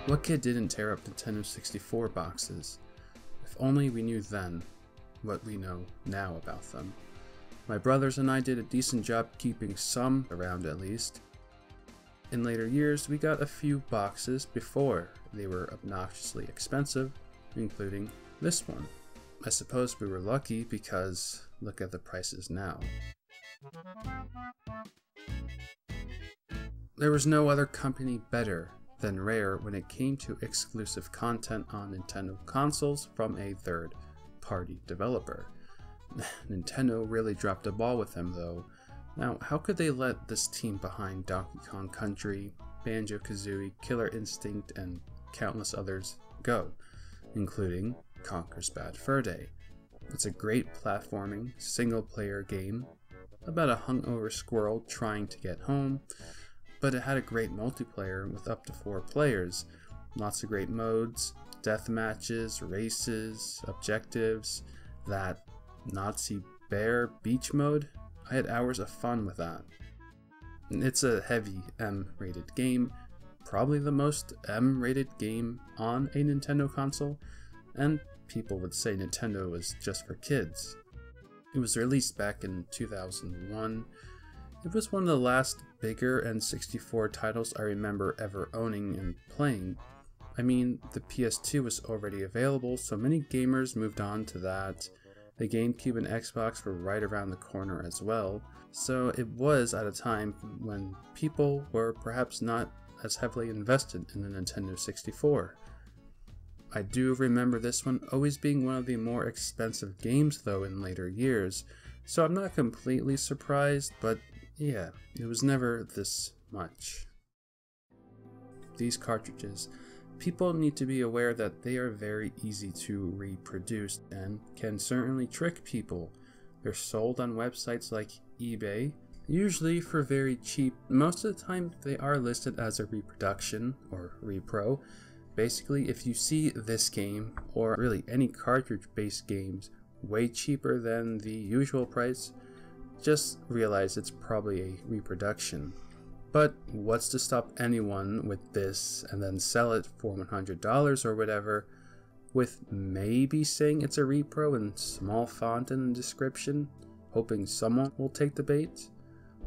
What kid didn't tear up Nintendo 64 boxes? If only we knew then what we know now about them. My brothers and I did a decent job keeping some around at least. In later years, we got a few boxes before they were obnoxiously expensive, including this one. I suppose we were lucky because look at the prices now. There was no other company better than Rare when it came to exclusive content on Nintendo consoles from a third-party developer. Nintendo really dropped the ball with them though. Now, how could they let this team behind Donkey Kong Country, Banjo-Kazooie, Killer Instinct, and countless others go, including Conker's Bad Fur Day? It's a great platforming, single-player game about a hungover squirrel trying to get home, but it had a great multiplayer with up to 4 players, lots of great modes, death matches, races, objectives, that Nazi bear beach mode. I had hours of fun with that. It's a heavy M-rated game, probably the most M-rated game on a Nintendo console, and people would say Nintendo was just for kids. It was released back in 2001. It was one of the last bigger N64 titles I remember ever owning and playing. I mean, the PS2 was already available, so many gamers moved on to that. The GameCube and Xbox were right around the corner as well, so it was at a time when people were perhaps not as heavily invested in the Nintendo 64. I do remember this one always being one of the more expensive games though in later years, so I'm not completely surprised, but yeah, it was never this much. These cartridges. People need to be aware that they are very easy to reproduce and can certainly trick people. They're sold on websites like eBay, usually for very cheap. Most of the time they are listed as a reproduction or repro. Basically, if you see this game, or really any cartridge-based games, way cheaper than the usual price, just realize it's probably a reproduction. But what's to stop anyone with this and then sell it for $100 or whatever, with maybe saying it's a repro in small font in the description, hoping someone will take the bait?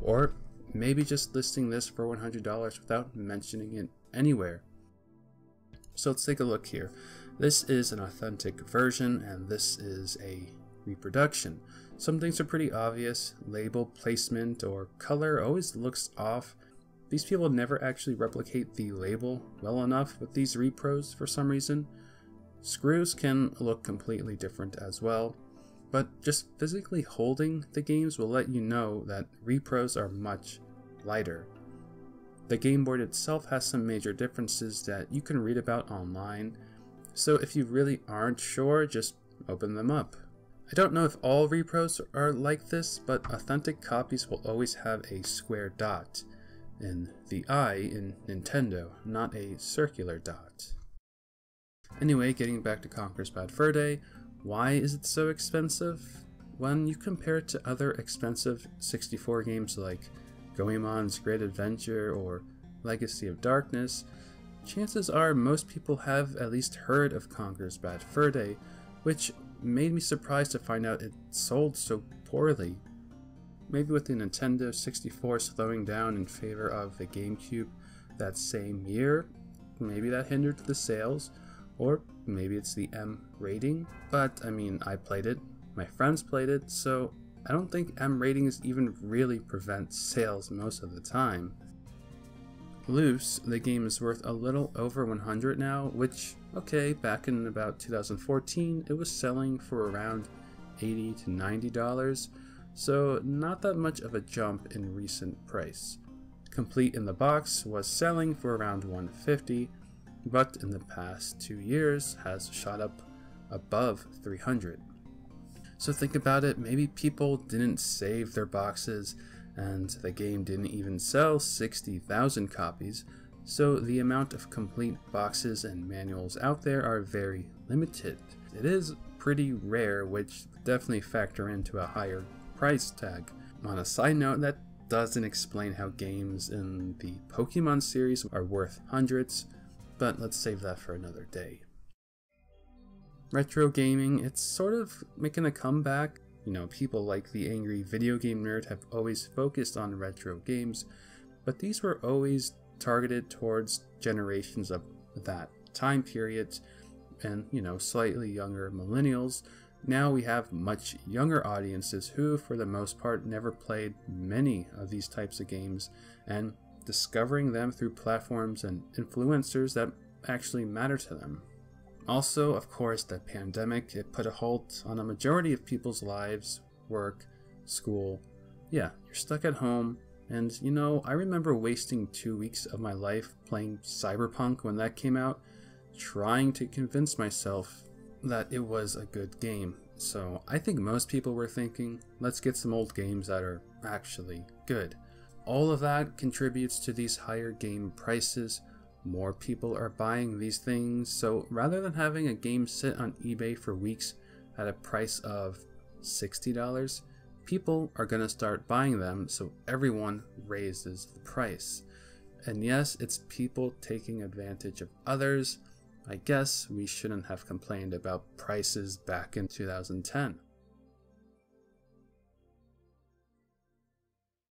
Or maybe just listing this for $100 without mentioning it anywhere. So let's take a look here. This is an authentic version and this is a reproduction. Some things are pretty obvious. Label placement or color always looks off. These people never actually replicate the label well enough with these repros for some reason. Screws can look completely different as well, but just physically holding the games will let you know that repros are much lighter. The game board itself has some major differences that you can read about online, so if you really aren't sure, just open them up. I don't know if all repros are like this, but authentic copies will always have a square dot in the eye in Nintendo, not a circular dot. Anyway, getting back to Conker's Bad Fur Day, why is it so expensive? When you compare it to other expensive 64 games like Goemon's Great Adventure or Legacy of Darkness, chances are most people have at least heard of Conker's Bad Fur Day, which made me surprised to find out it sold so poorly. Maybe with the Nintendo 64 slowing down in favor of the GameCube that same year, maybe that hindered the sales, or maybe it's the M rating, but I mean, I played it, my friends played it, so I don't think M ratings even really prevent sales most of the time. Loose, the game is worth a little over $100 now, which, okay, back in about 2014, it was selling for around $80 to $90, so not that much of a jump in recent price. Complete in the box was selling for around $150, but in the past 2 years has shot up above $300. So think about it, maybe people didn't save their boxes and the game didn't even sell 60,000 copies, so the amount of complete boxes and manuals out there are very limited. It is pretty rare, which definitely factor into a higher price tag. On a side note, that doesn't explain how games in the Pokemon series are worth hundreds, but let's save that for another day. Retro gaming, it's sort of making a comeback. You know, people like the angry video game nerd have always focused on retro games, but these were always targeted towards generations of that time period and, you know, slightly younger millennials. Now we have much younger audiences who, for the most part, never played many of these types of games, and discovering them through platforms and influencers that actually matter to them. Also, of course, the pandemic, it put a halt on a majority of people's lives, work, school. Yeah, you're stuck at home, and you know, I remember wasting 2 weeks of my life playing Cyberpunk when that came out, trying to convince myself that it was a good game. So I think most people were thinking, let's get some old games that are actually good. All of that contributes to these higher game prices. More people are buying these things, so rather than having a game sit on eBay for weeks at a price of $60, people are going to start buying them, so everyone raises the price. And yes, it's people taking advantage of others. I guess we shouldn't have complained about prices back in 2010.